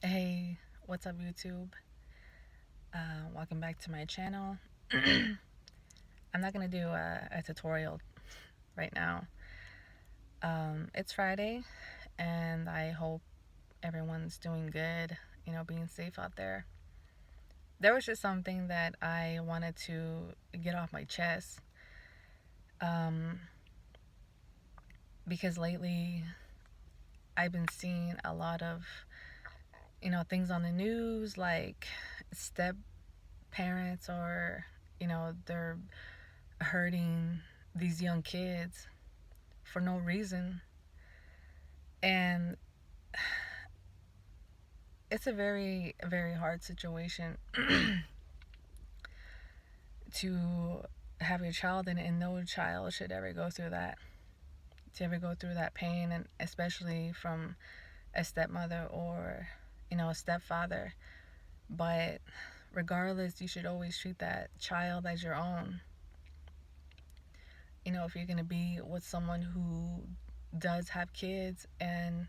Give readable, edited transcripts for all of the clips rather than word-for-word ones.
Hey, what's up, YouTube? Welcome back to my channel. I'm not gonna do a tutorial right now. It's Friday, and I hope everyone's doing good, being safe out there. There was just something that I wanted to get off my chest um, because lately I've been seeing a lot of, things on the news like step parents or, they're hurting these young kids for no reason. And it's a very, very hard situation to have your child in, and no child should ever go through that, to ever go through that pain, and especially from a stepmother or, a stepfather. But regardless, you should always treat that child as your own. If you're going to be with someone who does have kids and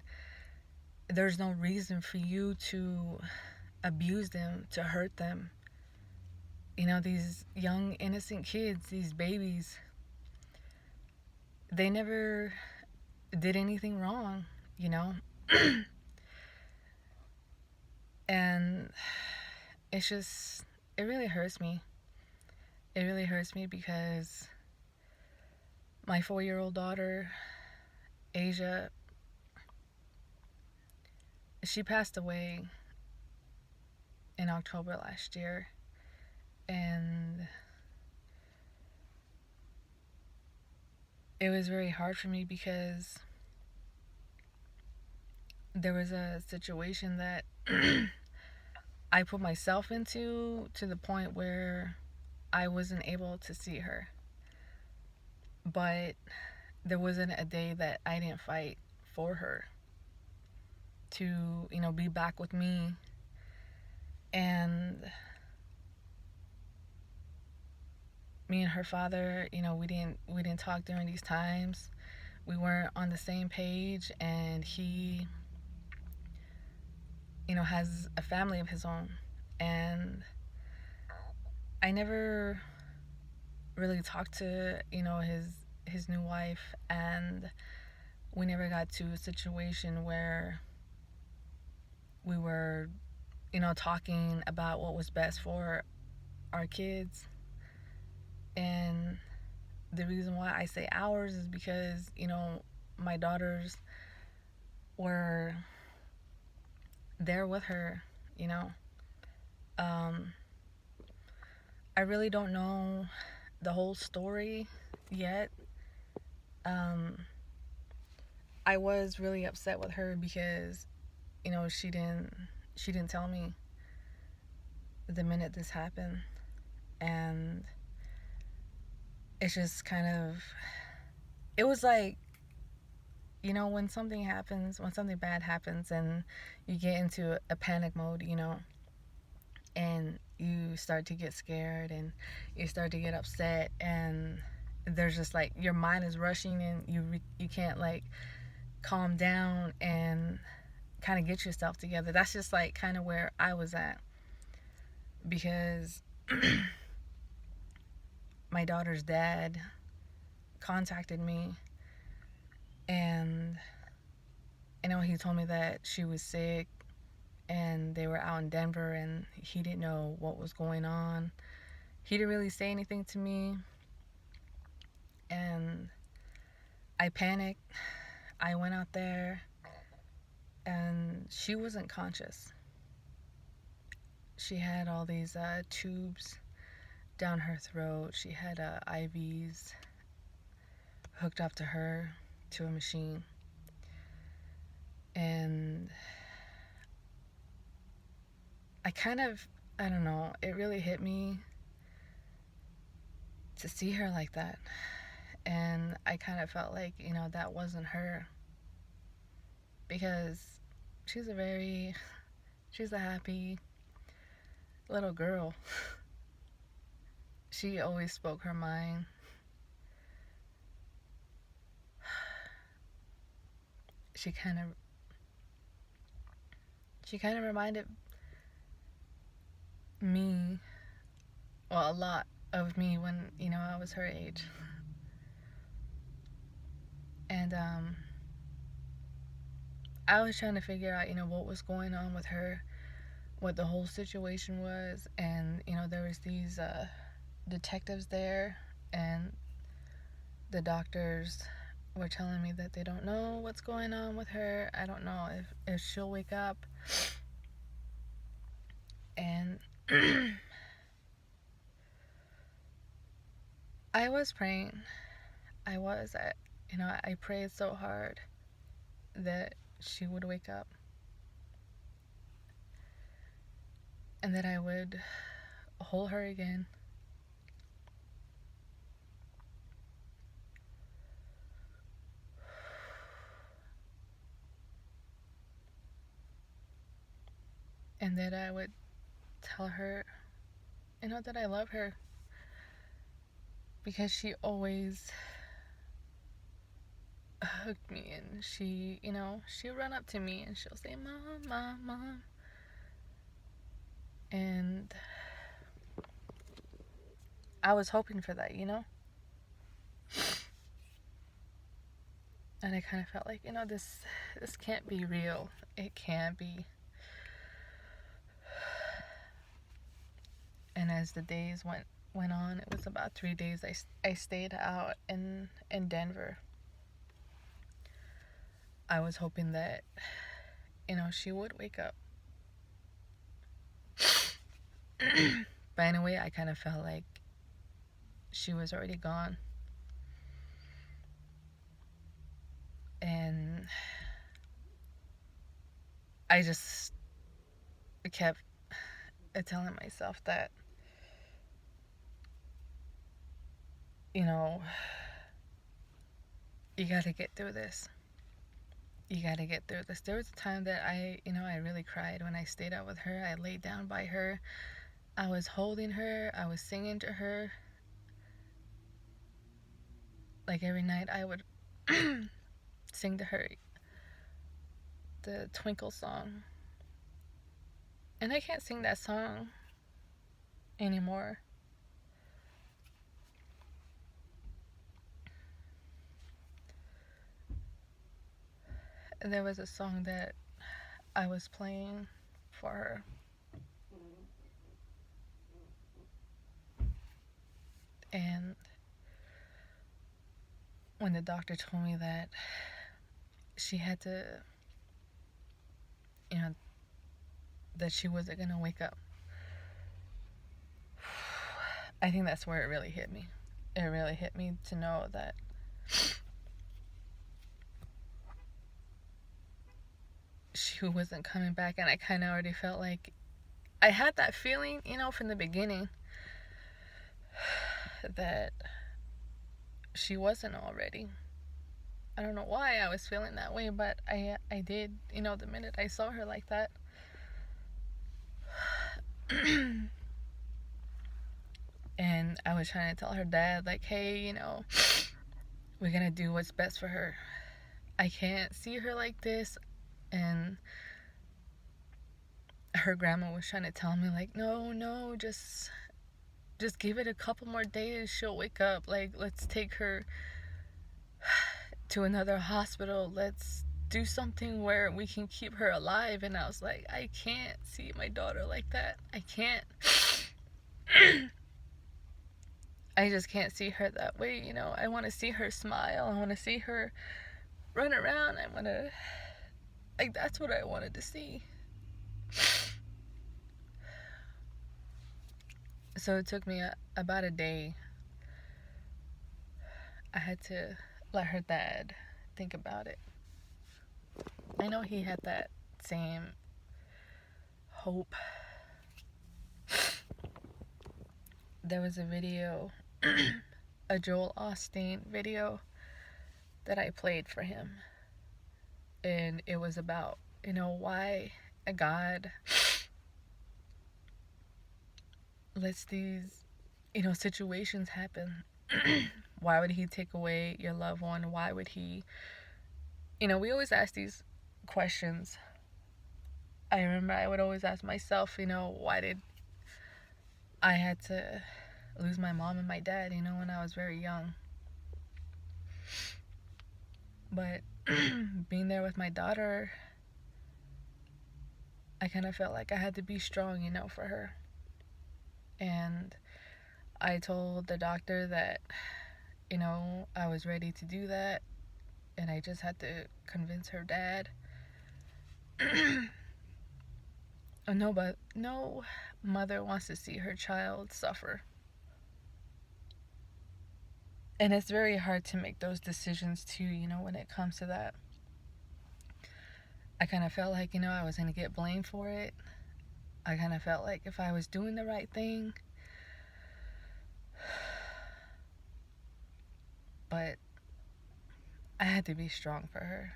there's no reason for you to abuse them, to hurt them. These young, innocent kids, these babies, they never did anything wrong, you know? And it's just, it really hurts me. It really hurts me because my 4-year-old daughter, Asia, she passed away in October last year. And it was very hard for me because there was a situation that I put myself into, to the point where I wasn't able to see her. But there wasn't a day that I didn't fight for her to, be back with me. And me and her father, we didn't talk during these times. We weren't on the same page, and he, has a family of his own. And I never really talked to, his new wife, and we never got to a situation where we were, talking about what was best for our kids. And the reason why I say ours is because, my daughters were there with her, you know. Um, I really don't know the whole story yet. Um, I was really upset with her because, she didn't tell me the minute this happened. And it's just kind of, it was like, when something happens, when something bad happens, and you get into a panic mode, and you start to get scared and you start to get upset, and there's just like your mind is rushing, and you can't like calm down and kind of get yourself together. That's just like kind of where I was at, because my daughter's dad contacted me, and he told me that she was sick and they were out in Denver and he didn't know what was going on. He didn't really say anything to me, and I panicked. I went out there, and she wasn't conscious. She had all these tubes down her throat. She had IVs hooked up to her, to a machine. And I kind of, I don't know, it really hit me to see her like that. And I kind of felt like, that wasn't her, because she's a very, she's a happy little girl. She always spoke her mind. She kind of, She kind of reminded me, well, a lot of me when, I was her age. And I was trying to figure out, what was going on with her, what the whole situation was. And, there was these detectives there, and the doctors were telling me that they don't know what's going on with her. I don't know if she'll wake up. And I was praying. I prayed so hard that she would wake up and that I would hold her again. And that I would tell her, that I love her. Because she always hugged me, and she'll run up to me and she'll say, "Mom, Mom, Mom." And I was hoping for that, And I kind of felt like, this can't be real. It can't be. And as the days went on, it was about 3 days I stayed out in Denver. I was hoping that, she would wake up. But in a way, I kind of felt like she was already gone. And I just kept telling myself that, you gotta get through this. You gotta get through this. There was a time that I really cried when I stayed out with her. I laid down by her. I was holding her. I was singing to her. Like every night I would sing to her the Twinkle song. And I can't sing that song anymore. There was a song that I was playing for her. And when the doctor told me that she had to, that she wasn't going to wake up, I think that's where it really hit me. It really hit me to know that she wasn't coming back. And I kind of already felt like I had that feeling, from the beginning that she wasn't already. I don't know why I was feeling that way, but I did, the minute I saw her like that. And I was trying to tell her dad, like, hey, we're gonna do what's best for her. I can't see her like this. And her grandma was trying to tell me, like, no, just give it a couple more days, she'll wake up. Like, let's take her to another hospital. Let's do something where we can keep her alive. And I was like, I can't see my daughter like that. I can't. I just can't see her that way, I want to see her smile. I want to see her run around. I want to, like, that's what I wanted to see. So it took me about a day. I had to let her dad think about it. I know he had that same hope. There was a video, a Joel Osteen video that I played for him. And it was about, why God lets these, situations happen. Why would he take away your loved one? Why would he, we always ask these questions. I remember I would always ask myself, why did I had to lose my mom and my dad, when I was very young. But being there with my daughter, I kind of felt like I had to be strong, for her. And I told the doctor that, I was ready to do that. And I just had to convince her dad. No mother wants to see her child suffer. And it's very hard to make those decisions too, when it comes to that. I kind of felt like, I was going to get blamed for it. I kind of felt like if I was doing the right thing, but I had to be strong for her.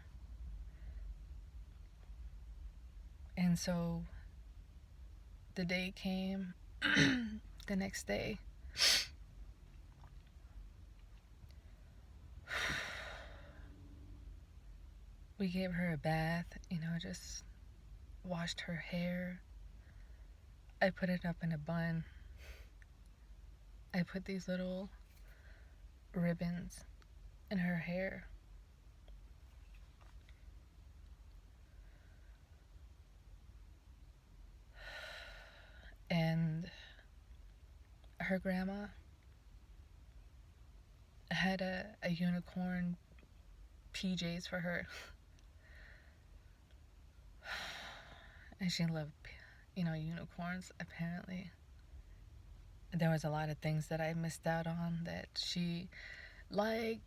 And so the day came, the next day. We gave her a bath, just washed her hair. I put it up in a bun. I put these little ribbons in her hair. And her grandma had a unicorn PJs for her. And she loved, unicorns, apparently. There was a lot of things that I missed out on that she liked,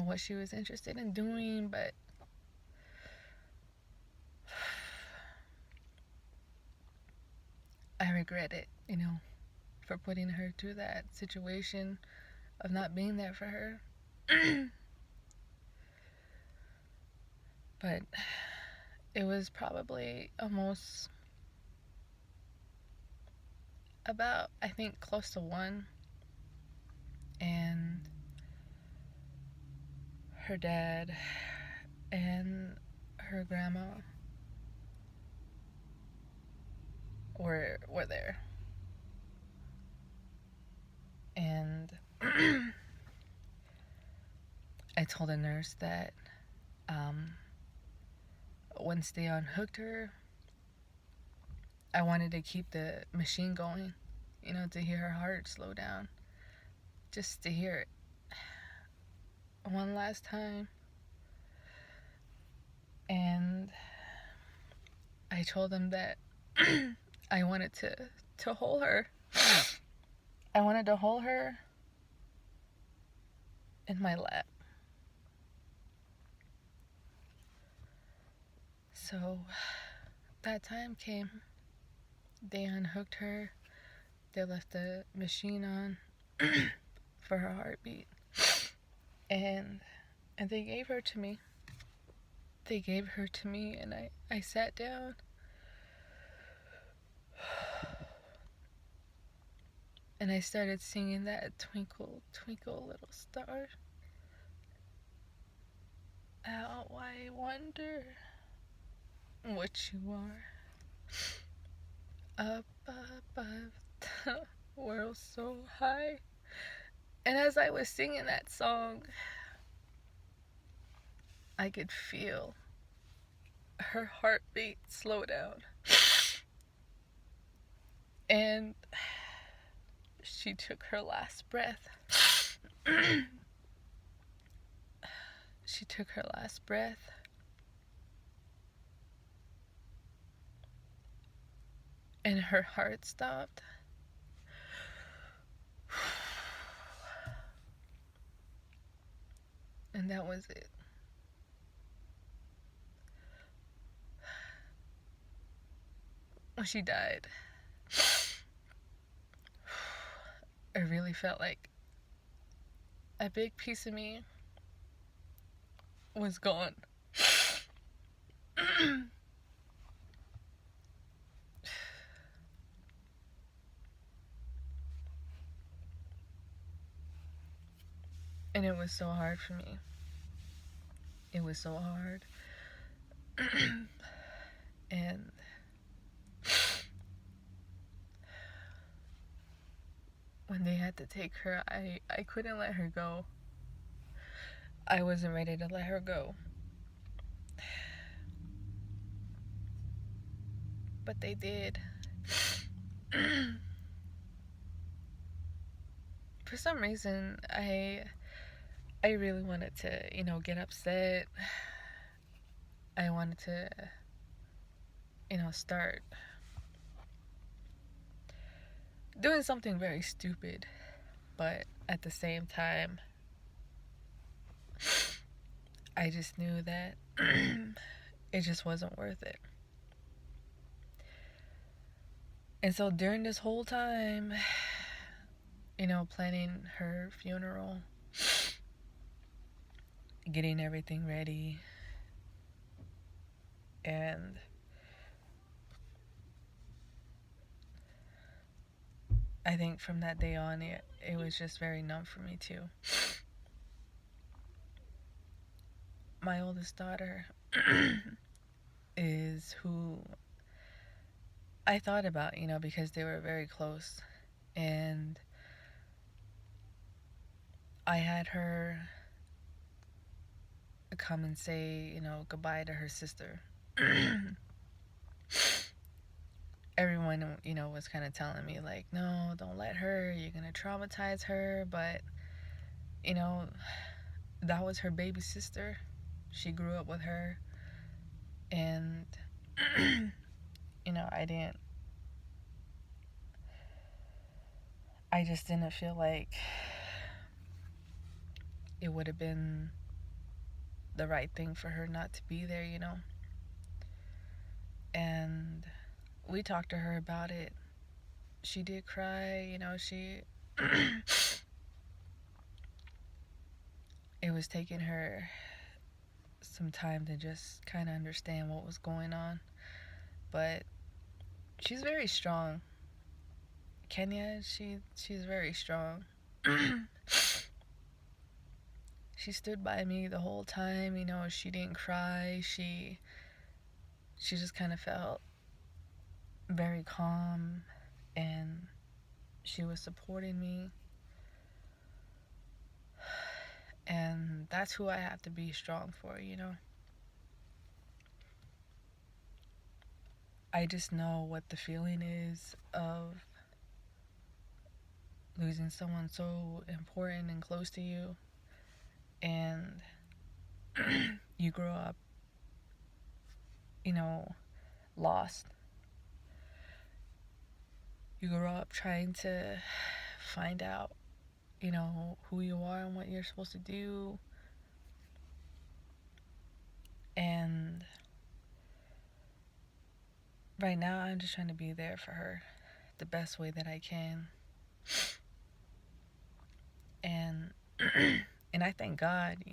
what she was interested in doing, but I regret it, for putting her through that situation of not being there for her. But it was probably almost about, I think, close to 1. And her dad and her grandma were there. And I told the nurse that once they unhooked her, I wanted to keep the machine going, to hear her heart slow down. Just to hear it one last time. And I told them that I wanted to hold her. I wanted to hold her in my lap. So that time came. They unhooked her. They left the machine on for her heartbeat. And they gave her to me. They gave her to me, and I sat down. And I started singing that Twinkle, Twinkle, Little Star. How I wonder what you are up above the world so high. And as I was singing that song, I could feel her heartbeat slow down. And she took her last breath. She took her last breath. And her heart stopped. And that was it. When she died, I really felt like a big piece of me was gone. And it was so hard for me. It was so hard. And when they had to take her, I couldn't let her go. I wasn't ready to let her go. But they did. For some reason, I really wanted to, get upset. I wanted to, start doing something very stupid. But at the same time, I just knew that it just wasn't worth it. And so during this whole time, planning her funeral, getting everything ready, and I think from that day on, it was just very numb for me too. My oldest daughter is who I thought about, because they were very close. And I had her come and say, goodbye to her sister. Everyone, was kind of telling me, like, no, don't let her. You're going to traumatize her. But, that was her baby sister. She grew up with her. And, I just didn't feel like it would have been the right thing for her not to be there, And we talked to her about it. She did cry, it was taking her some time to just kind of understand what was going on. But she's very strong. Kenya, she's very strong. She stood by me the whole time, she didn't cry. She just kind of felt very calm, and she was supporting me. And that's who I have to be strong for, I just know what the feeling is of losing someone so important and close to you. And you grow up, lost. You grow up trying to find out, who you are and what you're supposed to do. And right now, I'm just trying to be there for her the best way that I can. And and I thank God,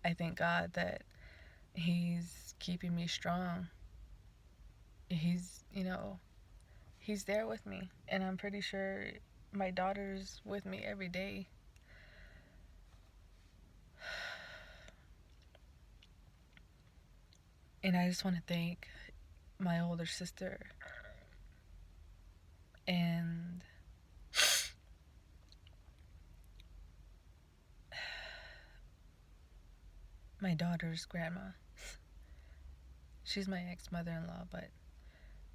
I thank God that He's keeping me strong. He's, He's there with me. And I'm pretty sure my daughter's with me every day. And I just want to thank my older sister and my daughter's grandma. She's my ex-mother-in-law, but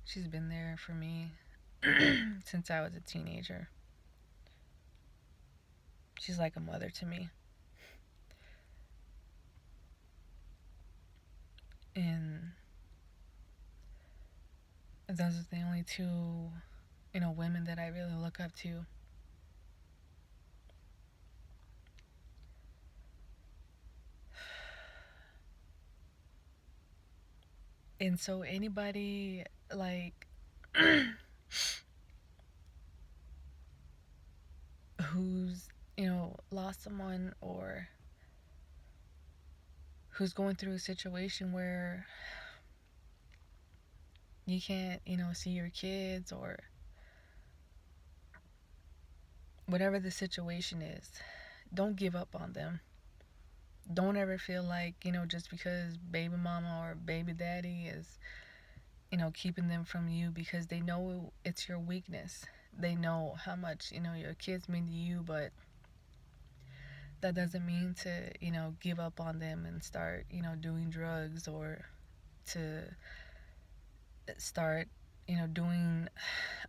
she's been there for me since I was a teenager. She's like a mother to me. And those are the only two, women that I really look up to. And so anybody, like, who's, lost someone, or who's going through a situation where you can't, see your kids, or whatever the situation is, don't give up on them. Don't ever feel like, just because baby mama or baby daddy is, keeping them from you because they know it's your weakness. They know how much, your kids mean to you, but that doesn't mean to, give up on them and start, doing drugs, or to start, doing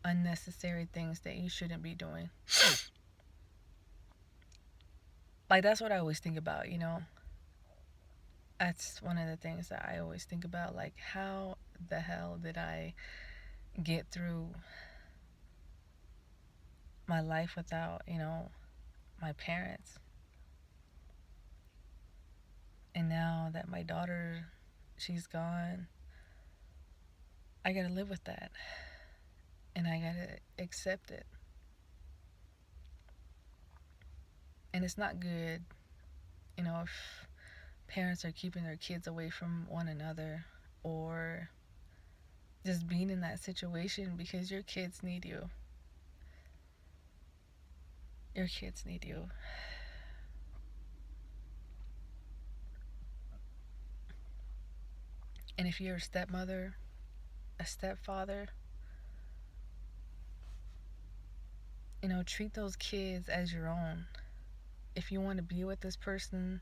unnecessary things that you shouldn't be doing. Like, that's what I always think about. That's one of the things that I always think about. Like, how the hell did I get through my life without, my parents? And now that my daughter, she's gone, I gotta live with that. And I gotta accept it. And it's not good, if parents are keeping their kids away from one another, or just being in that situation, because your kids need you. Your kids need you. And if you're a stepmother, a stepfather, treat those kids as your own. If you want to be with this person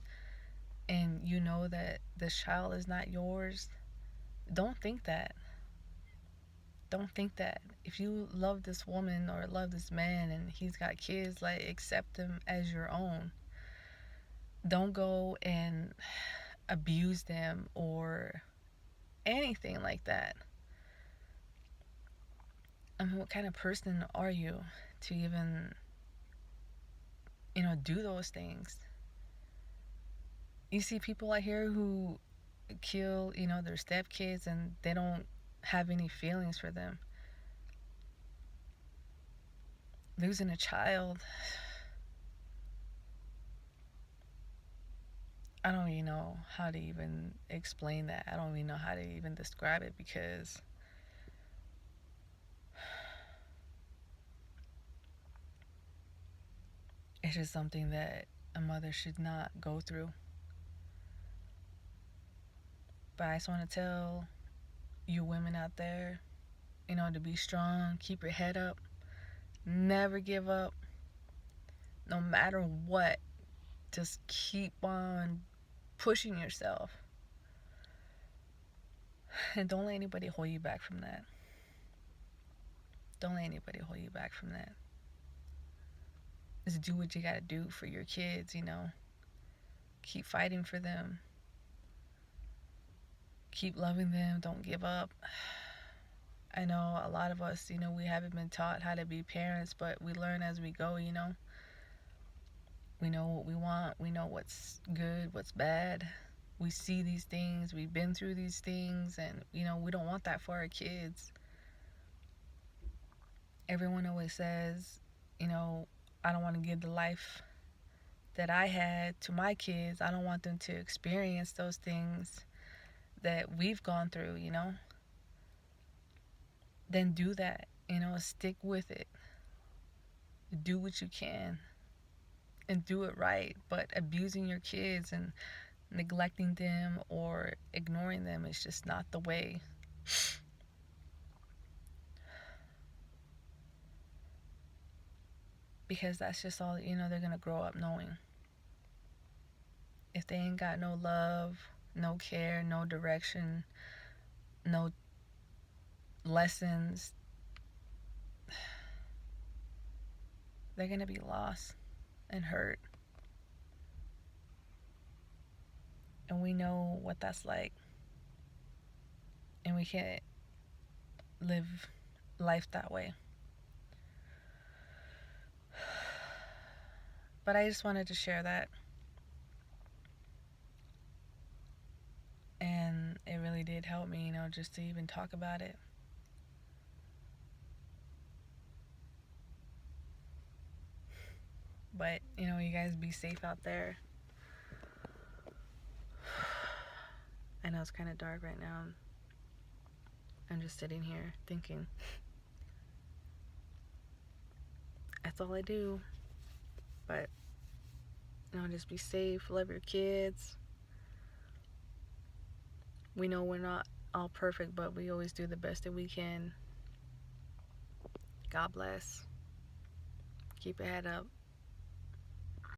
and you know that this child is not yours, don't think that. Don't think that. If you love this woman or love this man and he's got kids, like, accept him as your own. Don't go and abuse them or anything like that. I mean, what kind of person are you to even, do those things? You see people out here who kill, their stepkids, and they don't have any feelings for them. Losing a child, I don't even know how to even explain that. I don't even know how to even describe it, because it's just something that a mother should not go through. But I just want to tell you women out there, to be strong, keep your head up, never give up, no matter what. Just keep on pushing yourself. And don't let anybody hold you back from that. Don't let anybody hold you back from that. Just do what you gotta do for your kids. Keep fighting for them. Keep loving them. Don't give up. I know a lot of us, we haven't been taught how to be parents, but we learn as we go. We know what we want. We know what's good, what's bad. We see these things. We've been through these things, and, we don't want that for our kids. Everyone always says, I don't want to give the life that I had to my kids. I don't want them to experience those things that we've gone through. Then do that. Stick with it. Do what you can and do it right. But abusing your kids and neglecting them or ignoring them is just not the way. Because that's just all, they're going to grow up knowing. If they ain't got no love, no care, no direction, no lessons, they're going to be lost and hurt. And we know what that's like. And we can't live life that way. But I just wanted to share that. And it really did help me, just to even talk about it. But, you guys be safe out there. I know it's kind of dark right now. I'm just sitting here thinking. That's all I do. But Just be safe, love your kids. We know we're not all perfect, but we always do the best that we can. God bless. Keep your head up.